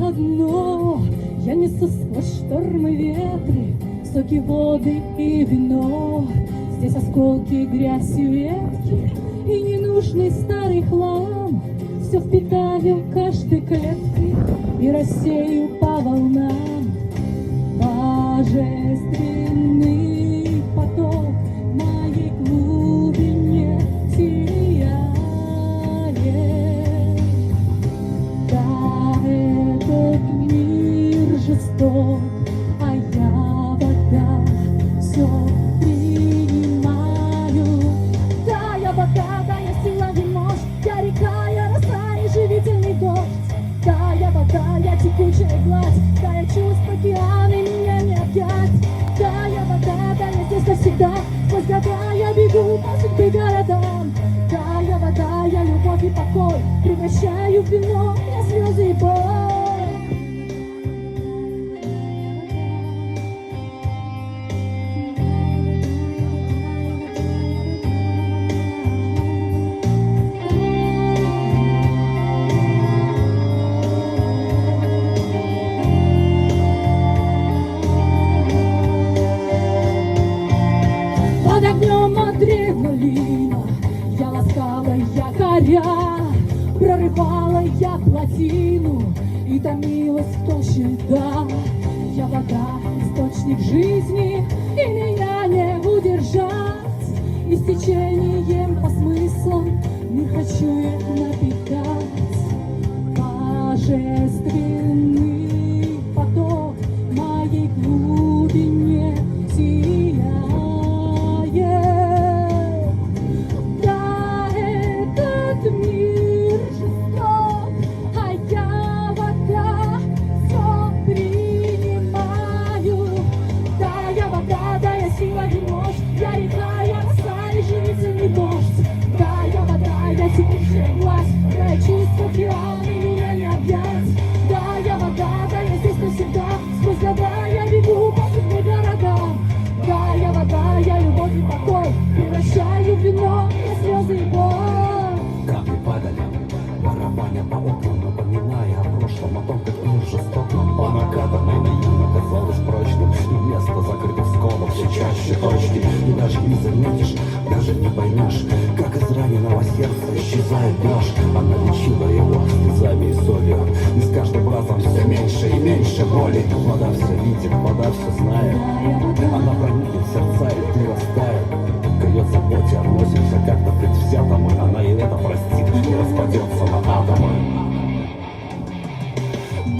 одно. Я несу сквозь штормы ветры, соки, воды и вино. Здесь осколки, грязь и ветки, и ненужный старый хлам. Все впитаю каждой клеткой и рассею по волнам. Божественный поток в моей глубине сияет. Да, этот мир жесток, а я вода, все принимаю. Да, я вода, да, я сила и мощь, я река, я роса и живительный дождь. Да, я вода, я текучая гладь, да, я чувств океан, и меня не объять. Да, я вода, да, я здесь навсегда, сквозь года я бегу по судьбе городам. Да, я вода, я любовь и покой, превращаю в вино я слезы и боль. Под огнем адреналина я ласкала якоря, прорывала я плотину и томилась в толще льда. Я вода, источник жизни, и меня не удержать. И с течением по смыслам мир хочу я напитать. Божественный поток в моей глубине сияет. Да, этот мир жесток, а я вода, все принимаю. Да, я вода, да, я сила и мощь, я река, я роса и живительный дождь. Да, я вода, я текущая власть, да, я чувство океан, и меня не объять. Да, я вода, да, я здесь навсегда, сквозь года я бегу по судьбе городам. Да, я вода, я любовь и покой, превращаю в вино я слезы и боль. Капли падали, барабаня по окнам, напоминая о прошлом, о том, как мир жесток нам по накатанной наивно казалось прочным. И вместо закрытых сколов все чаще точки. И даже не заметишь, даже не поймешь, как из раненого сердца исчезает дрожь. Она лечила его слезами и солью, и с каждым разом все меньше и меньше боли. Вода все видит, вода все знает, она проникнет в сердца и ты растает. К ее заботе относимся как-то предвзятому, она и это простит и распадется на атомы.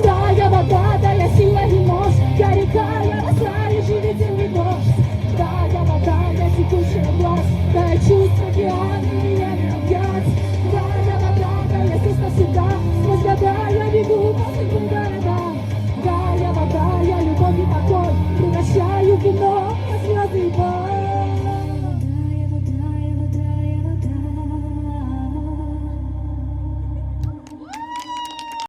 Да, я вода, да, я сила и мощь, я река, я роса и живительный дождь. Да, я вода, я текущая власть, да, я чувство океан, и